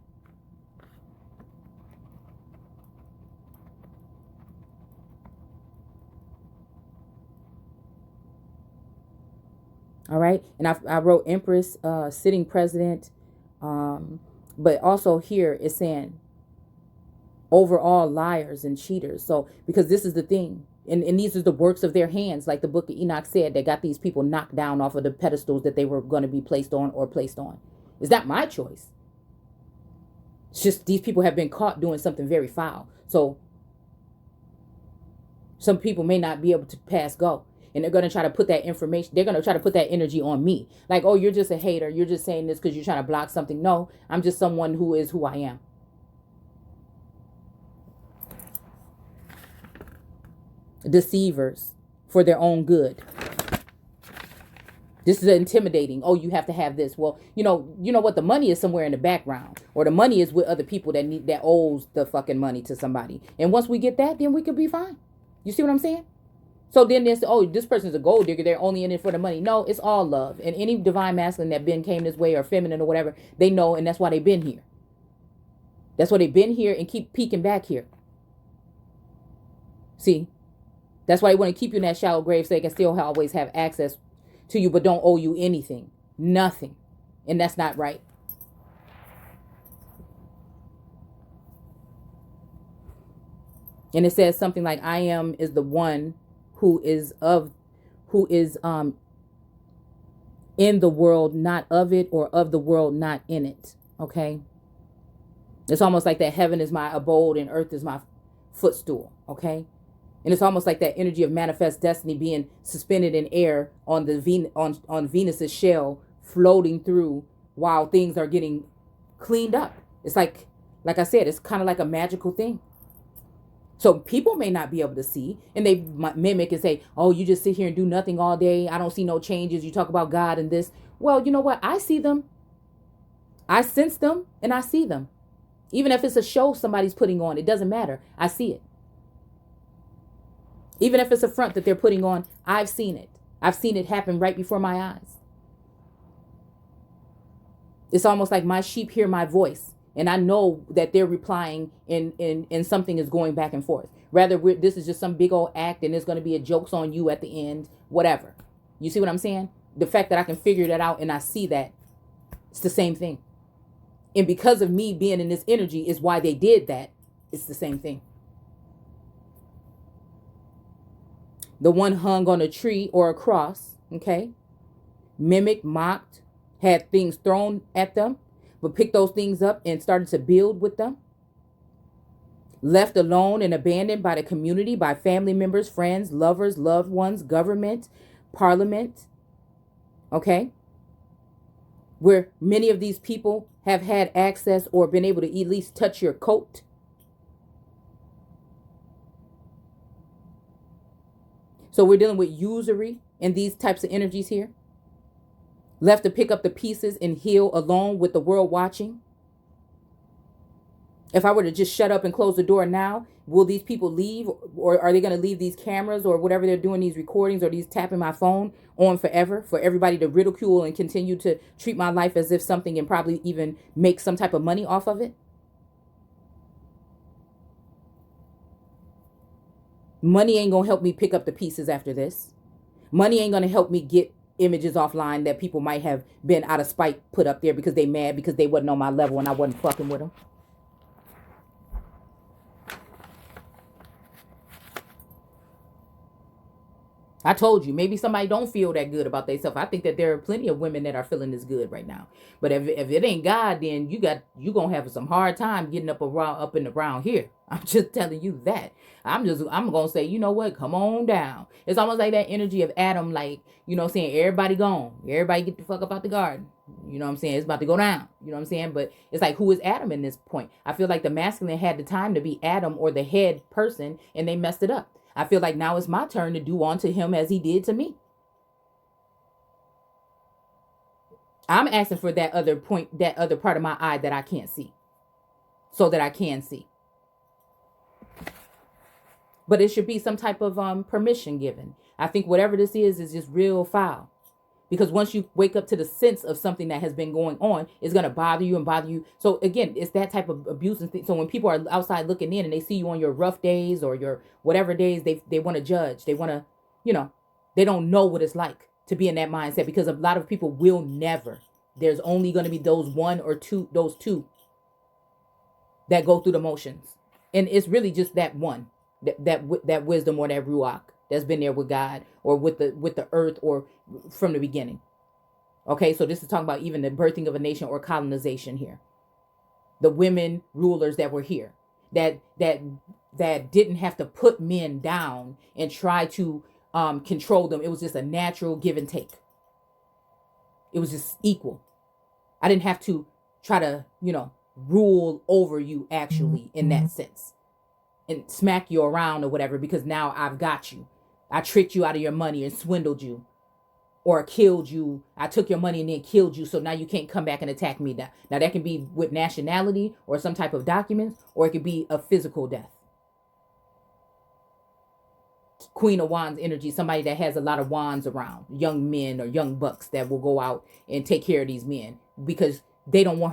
All right. And I wrote Empress, sitting president. But also here it's saying overall liars and cheaters. So because this is the thing. And these are the works of their hands, like the book of Enoch said, that got these people knocked down off of the pedestals that they were going to be placed on or placed on. It's not my choice. It's just these people have been caught doing something very foul. So some people may not be able to pass go. And they're going to try to put that information, they're going to try to put that energy on me. Like, oh, you're just a hater. You're just saying this because you're trying to block something. No, I'm just someone who is who I am. Deceivers for their own good. This is intimidating. Oh, you have to have this. Well, you know what? The money is somewhere in the background, or the money is with other people that owes the fucking money to somebody. And once we get that, then we could be fine. You see what I'm saying? So then there's, oh, this person's a gold digger. They're only in it for the money. No, it's all love. And any divine masculine that came this way, or feminine or whatever, they know, and that's why they've been here. That's why they've been here and keep peeking back here. See? That's why they want to keep you in that shallow grave so they can still always have access to you, but don't owe you anything. Nothing. And that's not right. And it says something like, I am is the one who is in the world, not of it, or of the world, not in it. Okay. It's almost like that heaven is my abode and earth is my footstool. Okay. And it's almost like that energy of manifest destiny being suspended in air on the on Venus's shell, floating through while things are getting cleaned up. It's like I said, it's kind of like a magical thing. So people may not be able to see, and they might mimic and say, oh, you just sit here and do nothing all day. I don't see no changes. You talk about God and this. Well, you know what? I see them. I sense them and I see them. Even if it's a show somebody's putting on, it doesn't matter. I see it. Even if it's a front that they're putting on, I've seen it. I've seen it happen right before my eyes. It's almost like my sheep hear my voice. And I know that they're replying and something is going back and forth. Rather, this is just some big old act and there's going to be a joke's on you at the end, whatever. You see what I'm saying? The fact that I can figure that out and I see that, it's the same thing. And because of me being in this energy is why they did that. It's the same thing. The one hung on a tree or a cross, okay? Mimicked, mocked, had things thrown at them, but picked those things up and started to build with them. Left alone and abandoned by the community, by family members, friends, lovers, loved ones, government, parliament. Okay? Where many of these people have had access or been able to at least touch your coat. So we're dealing with usury and these types of energies here. Left to pick up the pieces and heal alone with the world watching. If I were to just shut up and close the door now, will these people leave, or are they going to leave these cameras or whatever they're doing, these recordings or these tapping my phone on forever for everybody to ridicule and continue to treat my life as if something and probably even make some type of money off of it? Money ain't going to help me pick up the pieces after this. Money ain't going to help me get images offline that people might have been out of spite put up there because they mad because they wasn't on my level and I wasn't fucking with them. I told you, maybe somebody don't feel that good about themselves. I think that there are plenty of women that are feeling this good right now. But if it ain't God, then you gonna have some hard time getting up in the ground here. I'm just telling you that. I'm gonna say, you know what? Come on down. It's almost like that energy of Adam, like, you know what I'm saying? Everybody gone. Everybody get the fuck up out the garden. You know what I'm saying? It's about to go down. You know what I'm saying? But it's like, who is Adam in this point? I feel like the masculine had the time to be Adam or the head person and they messed it up. I feel like now it's my turn to do unto him as he did to me. I'm asking for that other point, that other part of my eye that I can't see, so that I can see. But it should be some type of permission given. I think whatever this is just real foul. Because once you wake up to the sense of something that has been going on, it's going to bother you and bother you. So again, it's that type of abuse and thing. So when people are outside looking in and they see you on your rough days or your whatever days, they want to judge. They want to, you know, they don't know what it's like to be in that mindset, because a lot of people will never. There's only going to be those two that go through the motions. And it's really just that one, that wisdom or that ruach that's been there with God or with the earth or from the beginning. Okay, so this is talking about even the birthing of a nation or colonization here. The women rulers that were here that didn't have to put men down and try to control them. It was just a natural give and take. It was just equal. I didn't have to try to, rule over you actually in that sense and smack you around or whatever, because now I've got you. I tricked you out of your money and swindled you. or killed you. I took your money and then killed you. So now you can't come back and attack me. Now that can be with nationality or some type of documents, or it could be a physical death. Queen of Wands energy, somebody that has a lot of wands around, young men or young bucks that will go out and take care of these men because they don't want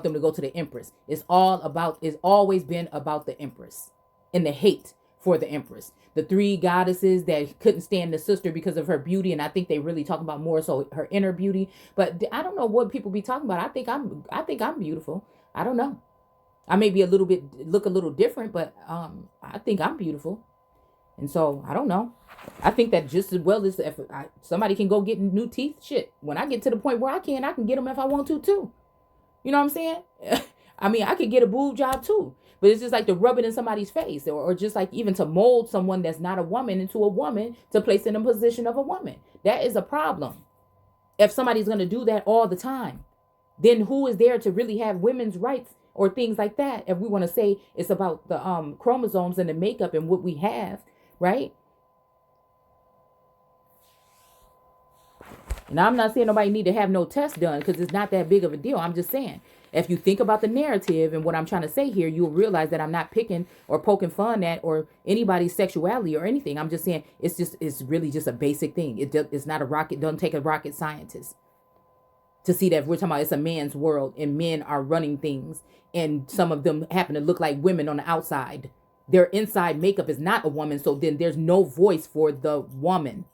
them to go to the Empress. It's always been about the Empress and the hate for the Empress. The three goddesses that couldn't stand the sister because of her beauty, and I think they really talk about more so her inner beauty. But I don't know what people be talking about. I think I'm beautiful. I don't know. I may be look a little different, but I think I'm beautiful. And so I don't know. I think that just as well as if somebody can go get new teeth, shit. When I get to the point where I can get them if I want to too. You know what I'm saying? I mean, I could get a boob job too. But it's just like to rub it in somebody's face, or just like even to mold someone that's not a woman into a woman to place in a position of a woman. That is a problem. If somebody's going to do that all the time, then who is there to really have women's rights or things like that? If we want to say it's about the chromosomes and the makeup and what we have, right? Now, I'm not saying nobody need to have no test done because it's not that big of a deal. I'm just saying, if you think about the narrative and what I'm trying to say here, you'll realize that I'm not picking or poking fun at or anybody's sexuality or anything. I'm just saying it's really just a basic thing. It's not a rocket. Doesn't take a rocket scientist to see that we're talking about it's a man's world and men are running things, and some of them happen to look like women on the outside. Their inside makeup is not a woman, so then there's no voice for the woman.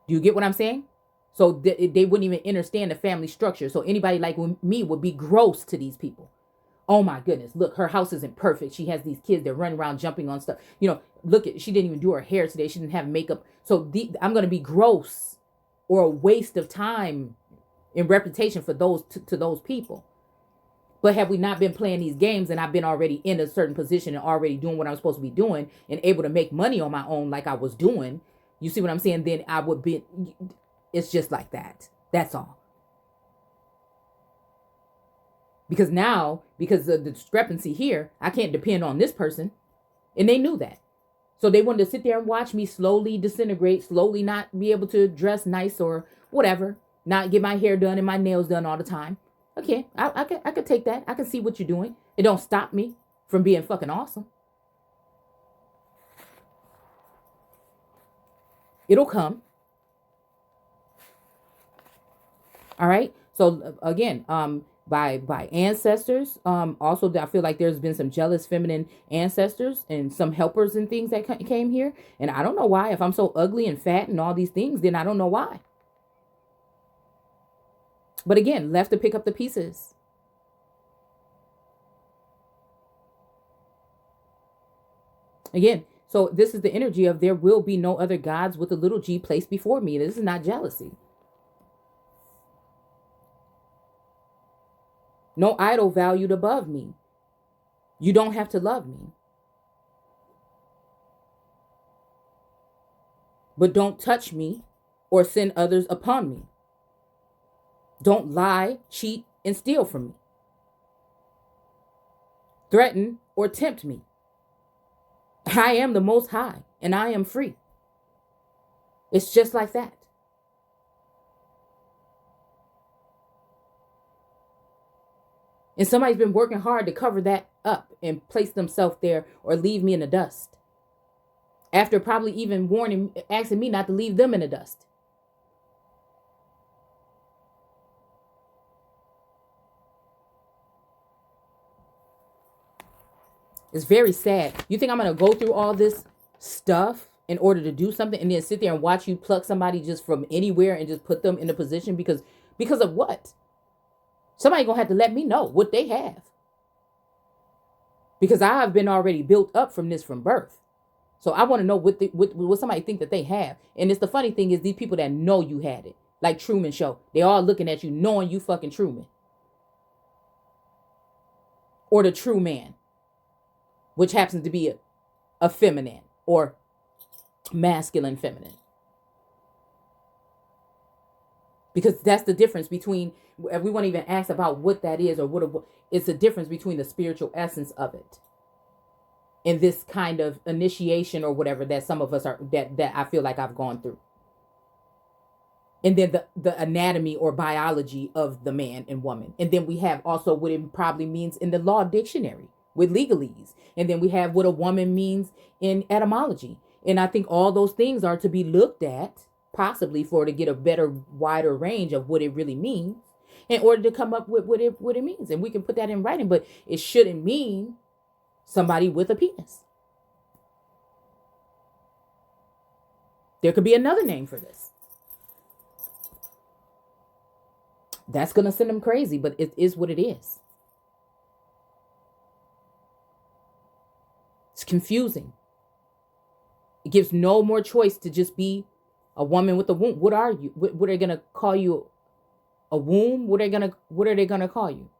Do you get what I'm saying? So they wouldn't even understand the family structure. So anybody like me would be gross to these people. Oh my goodness, look, her house isn't perfect. She has these kids that run around jumping on stuff. You know, look, she didn't even do her hair today. She didn't have makeup. So I'm going to be gross or a waste of time and reputation for to those people. But have we not been playing these games and I've been already in a certain position and already doing what I'm supposed to be doing and able to make money on my own like I was doing, you see what I'm saying? Then I would be, it's just like that. That's all. Because now, because of the discrepancy here, I can't depend on this person. And they knew that. So they wanted to sit there and watch me slowly disintegrate, slowly not be able to dress nice or whatever, not get my hair done and my nails done all the time. Okay, I could take that. I can see what you're doing. It don't stop me from being fucking awesome. It'll come. All right. So again, by ancestors, also I feel like there's been some jealous feminine ancestors and some helpers and things that came here. And I don't know why. If I'm so ugly and fat and all these things, then I don't know why. But again, left to pick up the pieces. Again, so this is the energy of there will be no other gods with a little g placed before me. This is not jealousy. No idol valued above me. You don't have to love me. But don't touch me or send others upon me. Don't lie, cheat, and steal from me. Threaten or tempt me. I am the Most High, and I am free. It's just like that. And somebody's been working hard to cover that up and place themselves there or leave me in the dust. After probably even asking me not to leave them in the dust. It's very sad. You think I'm going to go through all this stuff in order to do something and then sit there and watch you pluck somebody just from anywhere and just put them in a position because of what? Somebody going to have to let me know what they have. Because I've been already built up from birth. So I want to know what somebody think that they have. And it's the funny thing is these people that know you had it. Like Truman Show. They all looking at you knowing you fucking Truman. Or the true man. Which happens to be a feminine or masculine feminine. Because that's the difference between, if we won't even ask about what that is or what it's the difference between the spiritual essence of it. And this kind of initiation or whatever that some of us are, that I feel like I've gone through. And then the anatomy or biology of the man and woman. And then we have also what it probably means in the law dictionary with legalese. And then we have what a woman means in etymology. And I think all those things are to be looked at, possibly for to get a better, wider range of what it really means in order to come up with what it means. And we can put that in writing, but it shouldn't mean somebody with a penis. There could be another name for this. That's going to send them crazy, but it is what it is. It's confusing. It gives no more choice to just be a woman with a womb. What are you? What are they going to call you? A womb? What are they going to call you?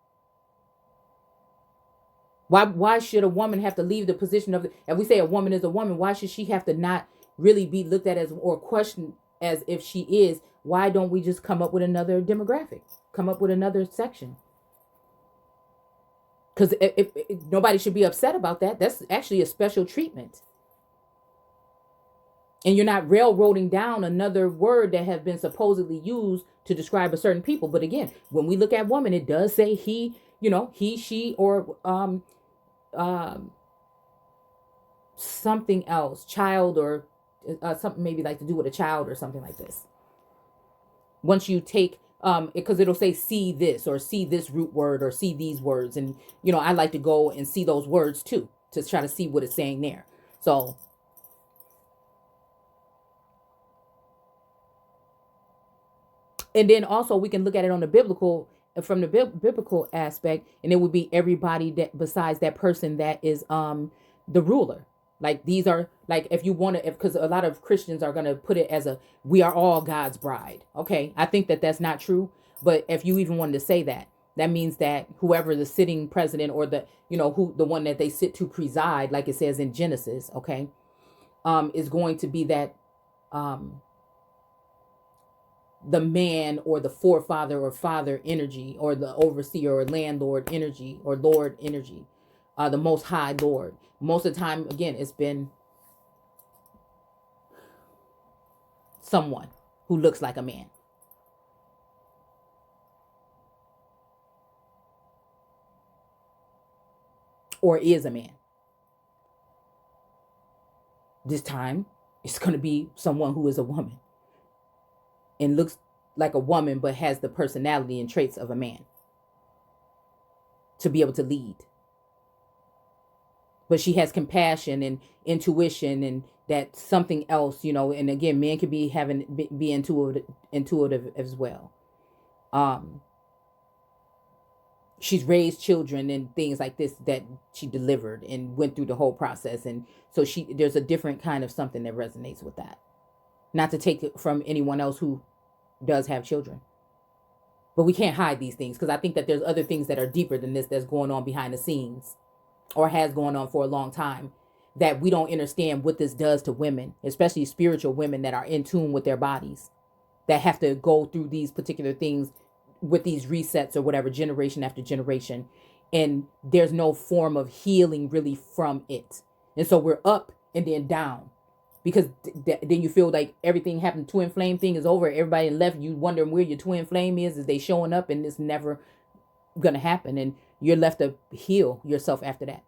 Why should a woman have to leave the position of, if we say a woman is a woman, why should she have to not really be looked at as or questioned as if she is? Why don't we just come up with another demographic? Come up with another section? Because if nobody should be upset about that. That's actually a special treatment. And you're not railroading down another word that has been supposedly used to describe a certain people. But again, when we look at woman, it does say he, he, she, or something else, child, or something maybe like to do with a child or something like this. Once you take, because it'll say see this or see this root word or see these words. And, I like to go and see those words too, to try to see what it's saying there. So, and then also we can look at it on the from the biblical aspect, and it would be everybody that besides that person that is the ruler. Like these are like, if you want to, because a lot of Christians are going to put it as we are all God's bride. Okay. I think that that's not true. But if you even wanted to say that, that means that whoever the sitting president or the one that they sit to preside, like it says in Genesis, okay, is going to be that, the man or the forefather or father energy, or the overseer or landlord energy, or Lord energy, the most high Lord. Most of the time, again, it's been someone who looks like a man. Or is a man. This time, it's going to be someone who is a woman and looks like a woman, but has the personality and traits of a man to be able to lead. But she has compassion and intuition and that something else, and again, men could be intuitive as well. She's raised children and things like this that she delivered and went through the whole process. And so there's a different kind of something that resonates with that. Not to take it from anyone else who does have children. But we can't hide these things, because I think that there's other things that are deeper than this that's going on behind the scenes, or has gone on for a long time, that we don't understand what this does to women, especially spiritual women that are in tune with their bodies, that have to go through these particular things with these resets or whatever, generation after generation. And there's no form of healing really from it. And so we're up and then down, because then you feel like everything happened. Twin flame thing is over. Everybody left. You wondering where your twin flame is they showing up, and it's never going to happen. And you're left to heal yourself after that.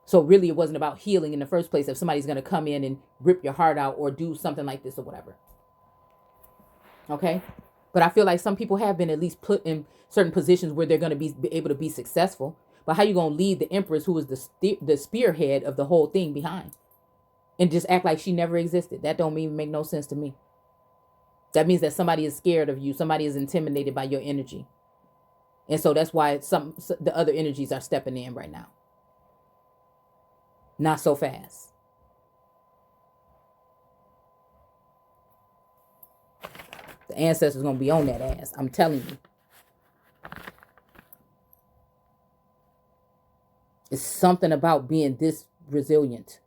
So really, it wasn't about healing in the first place if somebody's going to come in and rip your heart out or do something like this or whatever. Okay. But I feel like some people have been at least put in certain positions where they're going to be able to be successful. But how you going to lead the empress, who is the spearhead of the whole thing behind, and just act like she never existed? That don't even make no sense to me. That means that somebody is scared of you. Somebody is intimidated by your energy. And so that's why the other energies are stepping in right now. Not so fast. The ancestors going to be on that ass. I'm telling you. It's something about being this resilient.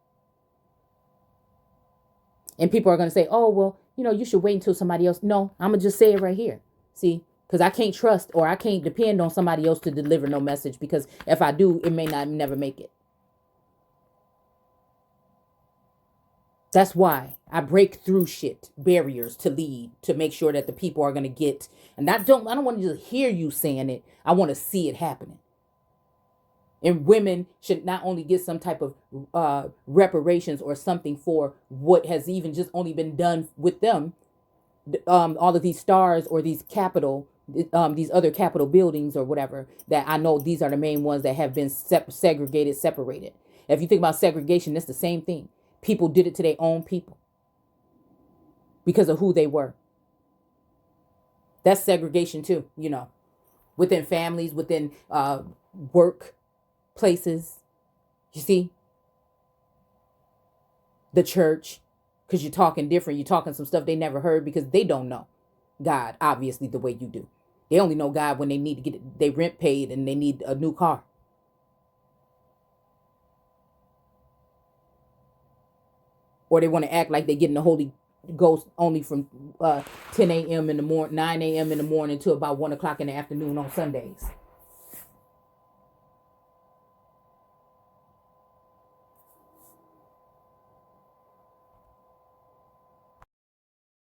And people are going to say, oh, well, you should wait until somebody else. No, I'm going to just say it right here. See, because I can't trust, or I can't depend on somebody else to deliver no message, because if I do, it may not never make it. That's why I break through shit, barriers to lead, to make sure that the people are going to get, and I don't want to just hear you saying it. I want to see it happening. And women should not only get some type of reparations or something for what has even just only been done with them, all of these stars or these these other Capitol buildings or whatever, that I know these are the main ones that have been segregated, separated. If you think about segregation, it's the same thing. People did it to their own people because of who they were. That's segregation too, within families, within work places. You see, the church, because you're talking different. You're talking some stuff they never heard because they don't know God, obviously, the way you do. They only know God when they need to get their rent paid and they need a new car. Or they want to act like they're getting the Holy Ghost only from 10 a.m. in the morning, 9 a.m. in the morning to about 1 o'clock in the afternoon on Sundays.